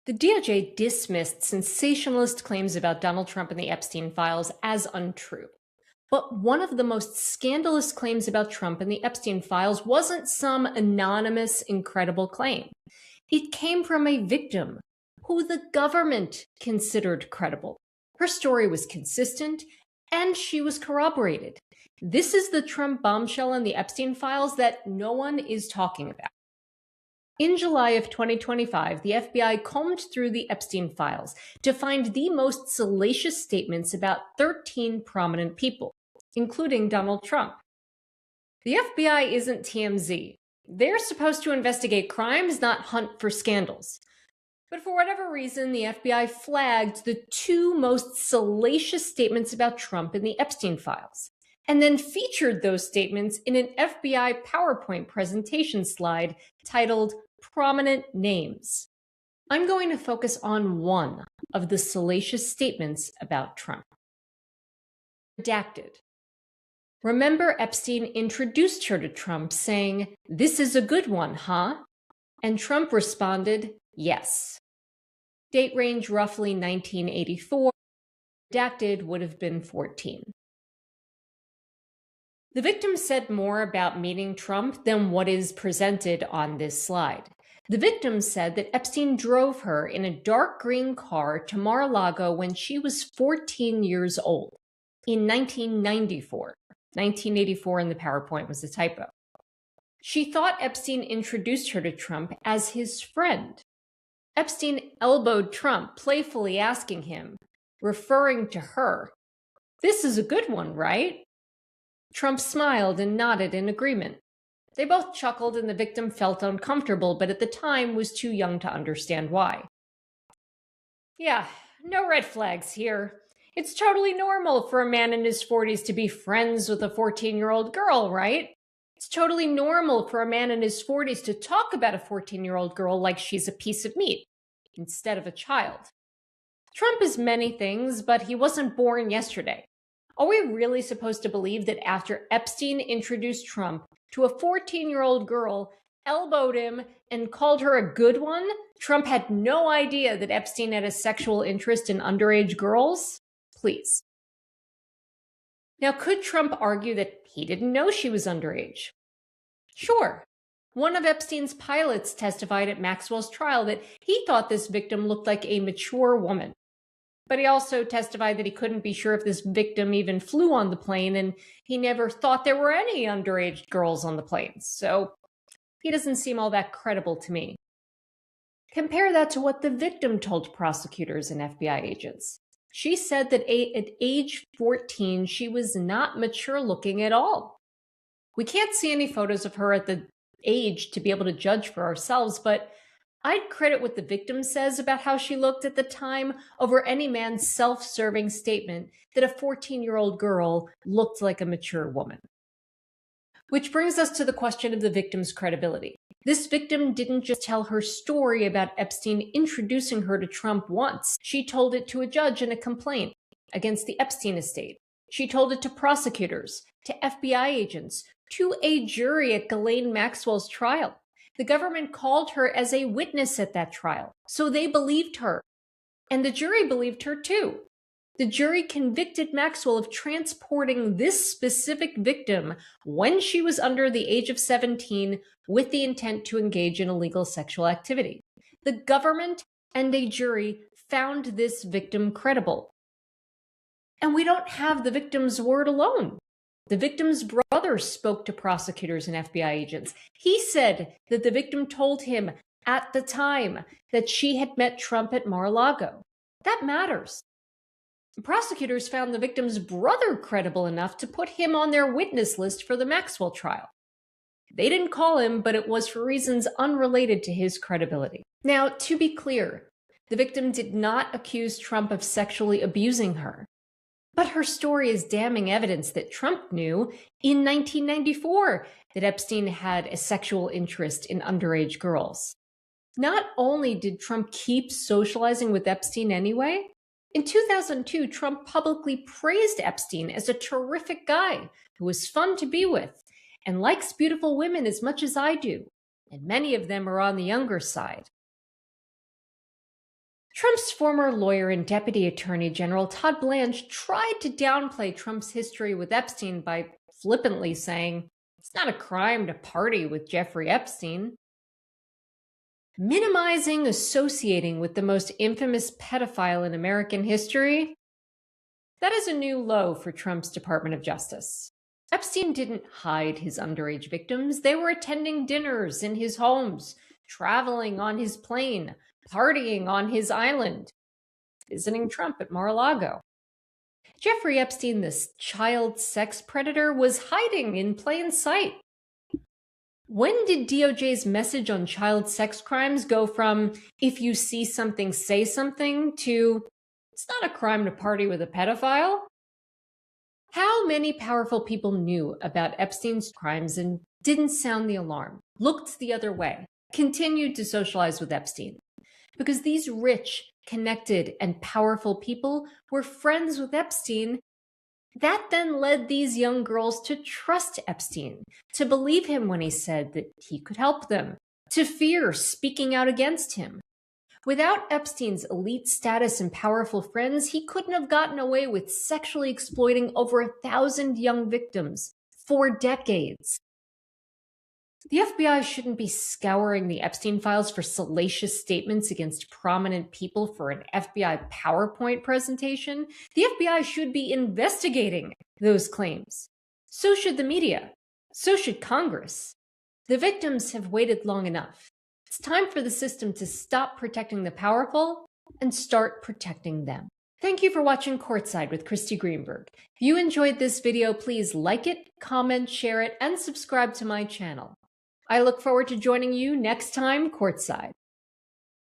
The DOJ dismissed sensationalist claims about Donald Trump and the Epstein Files as untrue. But one of the most scandalous claims about Trump and the Epstein Files wasn't some anonymous, incredible claim. It came from a victim who the government considered credible. Her story was consistent, and she was corroborated. This is the Trump bombshell in the Epstein Files that no one is talking about. In July of 2025, the FBI combed through the Epstein Files to find the most salacious statements about 13 prominent people, including Donald Trump. The FBI isn't TMZ. They're supposed to investigate crimes, not hunt for scandals. But for whatever reason, the FBI flagged the two most salacious statements about Trump in the Epstein Files, and then featured those statements in an FBI PowerPoint presentation slide titled Prominent Names. I'm going to focus on one of the salacious statements about Trump. Redacted. Remember, Epstein introduced her to Trump saying, "This is a good one, huh?" And Trump responded, "Yes." Date range roughly 1984. Redacted would have been 14. The victim said more about meeting Trump than what is presented on this slide. The victim said that Epstein drove her in a dark green car to Mar-a-Lago when she was 14 years old in 1994. 1984 in the PowerPoint was a typo. She thought Epstein introduced her to Trump as his friend. Epstein elbowed Trump, playfully asking him, referring to her, "This is a good one, right?" Trump smiled and nodded in agreement. They both chuckled and the victim felt uncomfortable, but at the time was too young to understand why. Yeah, no red flags here. It's totally normal for a man in his 40s to be friends with a 14-year-old girl, right? It's totally normal for a man in his 40s to talk about a 14-year-old girl like she's a piece of meat, instead of a child. Trump is many things, but he wasn't born yesterday. Are we really supposed to believe that after Epstein introduced Trump to a 14-year-old girl, elbowed him, and called her a good one, Trump had no idea that Epstein had a sexual interest in underage girls? Please. Now, could Trump argue that he didn't know she was underage? Sure. One of Epstein's pilots testified at Maxwell's trial that he thought this victim looked like a mature woman. But he also testified that he couldn't be sure if this victim even flew on the plane, and he never thought there were any underage girls on the planes. So he doesn't seem all that credible to me. Compare that to what the victim told prosecutors and FBI agents. She said that at age 14, she was not mature looking at all. We can't see any photos of her at the age to be able to judge for ourselves, but I'd credit what the victim says about how she looked at the time over any man's self-serving statement that a 14-year-old girl looked like a mature woman. Which brings us to the question of the victim's credibility. This victim didn't just tell her story about Epstein introducing her to Trump once. She told it to a judge in a complaint against the Epstein estate. She told it to prosecutors, to FBI agents, to a jury at Ghislaine Maxwell's trial. The government called her as a witness at that trial, so they believed her. And the jury believed her too. The jury convicted Maxwell of transporting this specific victim when she was under the age of 17 with the intent to engage in illegal sexual activity. The government and a jury found this victim credible. And we don't have the victim's word alone. The victim's brother spoke to prosecutors and FBI agents. He said that the victim told him at the time that she had met Trump at Mar-a-Lago. That matters. Prosecutors found the victim's brother credible enough to put him on their witness list for the Maxwell trial. They didn't call him, but it was for reasons unrelated to his credibility. Now, to be clear, the victim did not accuse Trump of sexually abusing her. But her story is damning evidence that Trump knew in 1994 that Epstein had a sexual interest in underage girls. Not only did Trump keep socializing with Epstein anyway, in 2002, Trump publicly praised Epstein as a terrific guy who was fun to be with and likes beautiful women as much as I do, and many of them are on the younger side. Trump's former lawyer and Deputy Attorney General Todd Blanche tried to downplay Trump's history with Epstein by flippantly saying, "It's not a crime to party with Jeffrey Epstein." Minimizing associating with the most infamous pedophile in American history? That is a new low for Trump's Department of Justice. Epstein didn't hide his underage victims. They were attending dinners in his homes, traveling on his plane, partying on his island, visiting Trump at Mar-a-Lago. Jeffrey Epstein, this child sex predator, was hiding in plain sight. When did DOJ's message on child sex crimes go from, "if you see something, say something," to, "it's not a crime to party with a pedophile"? How many powerful people knew about Epstein's crimes and didn't sound the alarm, looked the other way, continued to socialize with Epstein? Because these rich, connected, and powerful people were friends with Epstein. That then led these young girls to trust Epstein, to believe him when he said that he could help them, to fear speaking out against him. Without Epstein's elite status and powerful friends, he couldn't have gotten away with sexually exploiting over 1,000 young victims for decades. The FBI shouldn't be scouring the Epstein files for salacious statements against prominent people for an FBI PowerPoint presentation. The FBI should be investigating those claims. So should the media. So should Congress. The victims have waited long enough. It's time for the system to stop protecting the powerful and start protecting them. Thank you for watching Courtside with Christy Greenberg. If you enjoyed this video, please like it, comment, share it, and subscribe to my channel. I look forward to joining you next time courtside.